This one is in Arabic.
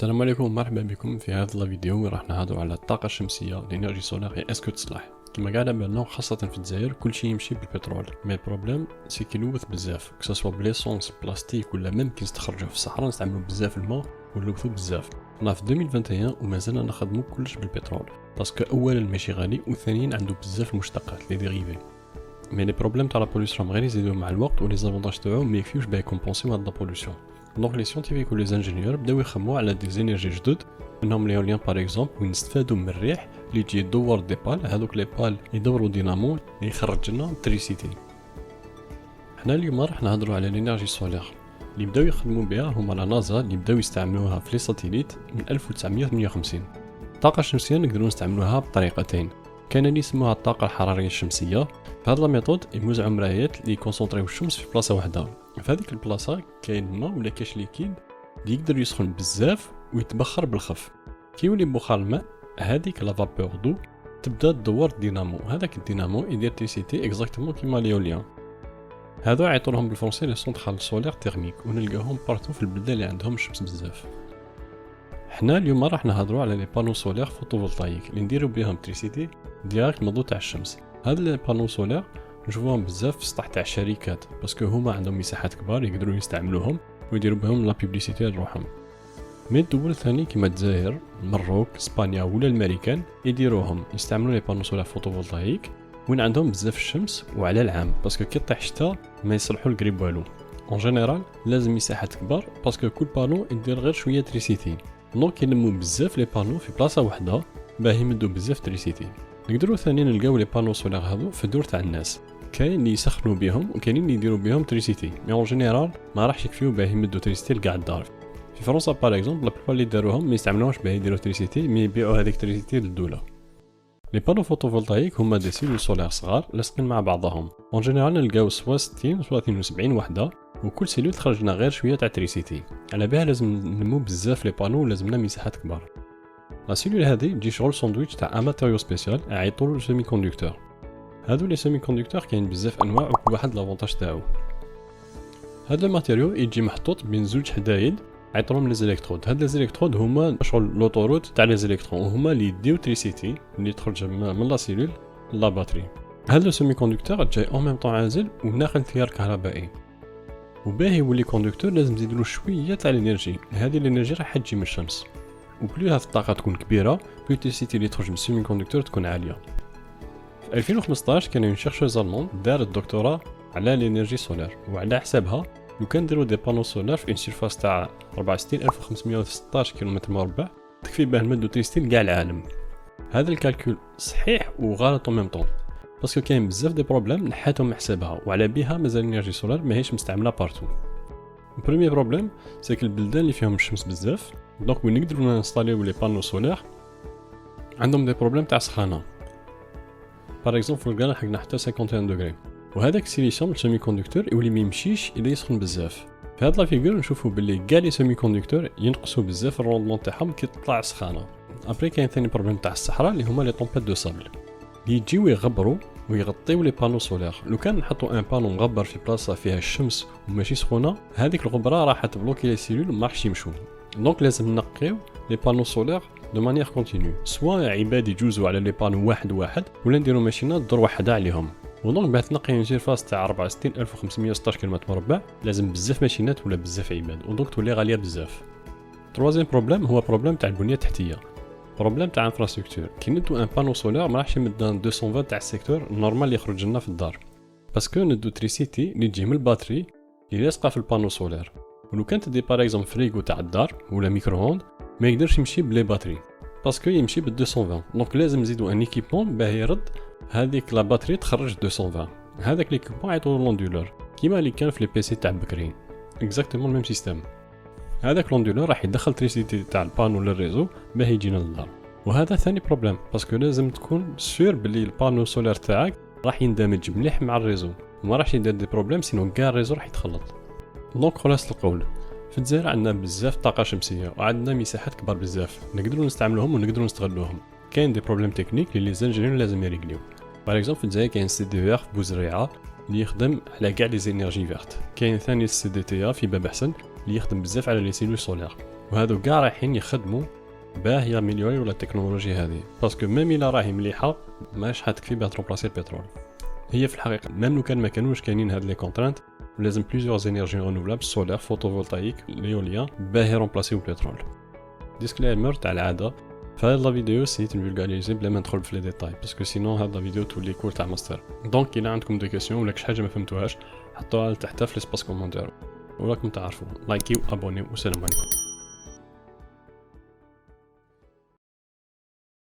السلام عليكم ومرحبا بكم في هذا الفيديو وين راح نهضروا على الطاقه الشمسيه الانرجي سولار اسكو تصلح. كما قاعد بالنا خاصه في الجزائر كلشي يمشي بالبترول، مي البروبليم سي كيلوث بزاف كسوا بليسونس بلاستيك ولا ميم كي نستخرجوه في الصحراء نستعملوا بزاف الماء ونلوثوا بزاف. انا في 2021 ومازلنا نخدموا كلش بالبترول باسكو اولا ماشي غالي وثانيا عنده بزاف المشتقات لي ديريفي. مي لي بروبليم تاع لا بوليسيون غير يزيدوا مع الوقت ولي زافونتاج تاعو ما يكفيوش باه يكومبونسيو هاد لا بوليسيون. دونك لي سيونتيفيك ولي زانجينيور بداو يخمموا على دي زينيرجي جدد منهم ليوليان باغ اكزومبل وين نستفادوا من الريح اللي تجي تدور دي بال، هذوك لي بال يدوروا دينامو اللي يخرج لنا التريسيتي. حنا اليوم راح نهضروا على الانرجي سولار اللي بداو يخدموا بها هما لا نازا اللي بداو يستعملوها في لي ساتيليت من 1958. الطاقه الشمسيه نقدروا نستعملوها بطريقتين، كاين اللي يسموها الطاقه الحراريه الشمسيه. بهذا لا ميثود يوزعوا مرايات اللي يكونسونطريو الشمس في بلاصه واحده، في هذيك البلاصه كاين ماء ولا كاش ليكيد اللي يقدر يسخن بزاف ويتبخر بالخف. كي يولي بخار الماء هذيك لا فابور دو تبدا تدور الدينامو، هذاك الدينامو يدير تريسيتي اكزاكتومون كيما ليوليان. هذو يعيطوا لهم بالفرنسي لي سونطرال سولير تيرميك ونلقاهم بارتو في البلدان اللي عندهم الشمس بزاف. حنا اليوم راح نهضروا على لي بانو سولير فوتوفولتايك اللي نديروا بهم تريسيتي ديريكت من الضوء تاع الشمس. هاد لي بانو سولير نشوفوهم بزاف في السطح تاع الشركات باسكو هما عندهم مساحات كبار يقدروا يستعملوهم ويديروا بهم لا بوبليسيتي لروحهم. مي الدول الثاني كيما الجزائر، المروك، اسبانيا ولا الامريكان يديروهم يستعملوا لي بانو سولير فوتوفولتايك وين عندهم بزاف الشمس وعلى العام باسكو كي طيح الشتا ما يصلحوا القريب والو. اون جينيرال لازم مساحات كبار باسكو كل بانو يدير غير شويه تريسيتي، دونك يلموا بزاف لي بانو في بلاصه واحده باه يمدوا بزاف تريسيتي. نقدروا ثاني نلقاو لي بانو سولير هذو في الدور تاع الناس، كاين اللي يسخنوا بهم وكاينين اللي يديروا بهم تريسيتي، مي اون جينيرال ما راحش يكفيو باه يمدوا تريسيتي لكاع الدار. في فرنسا باغ اكزومبل لا بلوبار اللي داروهم ما يستعملوهاش باه يديروا تريسيتي مي يبيعوا هذيك تريسيتي للدوله. لي بانو فوتوفولتايك هما دي سيلول سولير صغار لاصقين مع بعضهم، اون جينيرال نلقاو سوا 60 سوا 72 وحده وكل سيلول تخرج لنا غير شويه تاع تريسيتي. على بها لازم نمو بزاف لي بانو ولازمنا مساحات كبار. لا سيلول هذه تجي شغل ساندويتش تاع ان ماتيريو سبيسيال عيطوا له سيمي كوندكتور. هادو لي سيمي كوندكتور كاين بزاف انواع وكل واحد لافونتاج تاعو. هاد الماتيريو يجي محطوط بين زوج حدايد عيطوا لهم لي زيليكترود. هاد لي زيليكترود هما شغل لوطوروت تاع لي زيليكترون وهما اللي يديو تريسيتي اللي تخرج من لا سيلول لا باتري. هاد لو سيمي كوندكتور جاي اون ميم طون عازل وناقل تيار كهربائي، وباه يولي كوندكتور لازم نزيدلو شويه تاع الانرجي. هذه الانرجي راح تجي من الشمس، وبلو هاد الطاقه تكون كبيره بلو التريسيتي اللي تخرج من السيمي كوندكتور تكون عاليه. في 2015 كانوا ينشرشوا المون دار الدكتوراه على الانرجي سولار وعلى حسابها لو كان نديرو دي بانو سولار في ان سيرفاس تاع 64516 كيلومتر مربع تكفي باه نمدو تريسيتي لكاع العالم. هذا الكالكول صحيح وغلط ميم طون باسكو كاين بزاف دي بروبليم نحاتهم حسابها وعلى بها مازال الانرجي سولار ماهيش مستعمله بارتو. البروميير بروبليم سي كو البلدان اللي فيهم الشمس بزاف دونك وين نقدروا نستاليو لي بانو سولار عندهم دي بروبليم تاع سخانه. باغ اكزومبل في الكان حقنا حتى 51 دوغري وهذاك السيليسيوم السيمي كوندكتور يولي ما يمشيش اذا يسخن بزاف. في هاد لا فيغور نشوفوا باللي كاع لي سيمي كوندكتور ينقصوا بزاف الروندمون تاعهم كي تطلع السخانه. ابري كاين ثاني بروبليم تاع الصحراء اللي هما لي طومبيت دو سابل اللي يجيو يغبروا ويغطيو لي بانو سولار. لو كان نحطوا ان بانو مغبر في بلاصه فيها الشمس وماشي سخونه هذيك الغبره راح تبلوكي لي سيلول ما راحش يمشوا، دونك لازم نقيو لي بانو سولار دو مانيير كونتينيو، سوا عباد يجوزوا على لي بانو واحد ولا نديروا ماشينات دور وحده عليهم. ودونك باه تنقي اون سيرفاس تاع 64516 كيلومتر مربع لازم بزاف ماشينات ولا بزاف عباد ودونك تولي غاليه بزاف. تروازيام بروبليم هو بروبليم تاع البنيه التحتيه، بروبليم تاع انفراستركتور. كي ندو ان بانو سولار ما راحش يمد 220 تاع السيكتور نورمال اللي يخرج لنا في الدار باسكو ندو تريسيتي اللي تجي من الباتري اللي لاصقه في البانو سولار. ولو كانت دي باغ اكزومبل فريغو تاع الدار ولا ميكرووند ما يقدرش يمشي بلي باتري باسكو يمشي ب 220، دونك لازم نزيدو ان ايكيبمون باه يرد هذيك لا باتري تخرج 220. هذاك ليكيبمون عيطولو لوندولور كيما اللي كان في لي بيسي تاع بكري اكزاكتومون ميم سيستيم. هذاك لوندولور راح يدخل تريسيتي تاع البانو للريزو باه يجينا للدار. وهذا ثاني بروبليم باسكو لازم تكون سور بلي البانو سولار تاعك راح يندمج مليح مع الريزو وما راحش يدير دي بروبليم سينو كاع الريزو راح يتخلط. دونك خلاص القول في الجزائر عندنا بزاف طاقه شمسيه وعندنا مساحات كبار بزاف نقدروا نستعملوهم ونقدروا نستغلوهم. كاين دي بروبليم تكنيك اللي زانجينيور لازم يريغليو. باغ اكزومبل في الجزائر كاين سي دي في في بوزريعه اللي يخدم على كاع لي زينيرجي فيرت. كاين ثاني السي دي تي في باب حسن اللي يخدم بزاف على لي سيلول سولار. وهادو كاع رايحين يخدموا باه ياميليوريو لا تكنولوجيا هذه، باسكو ميم الا راهي مليحه ماش حتكفي باه تروبلاسي البترول. هي في الحقيقه ميم لو كان ما كانوش كاينين هاد لي كونترانت لازم بليزيور انرجي رينوبل سولار فوتوفولتايك ليوليان باه يرومبلاسيو البترول. ديسكليمر تاع العاده فهاد لا فيديو سيت نفولغاليزي بلا ما ندخل في لي ديتاي باسكو سينون هاد لا فيديو تولي كور تاع ماستر. دونك الا عندكم دي كيسيون ولا شي حاجه ما فهمتوهاش حطوها لتحت في ليسباس كومونتير، وراكم تعرفوا لايكيو ابونيو والسلام عليكم.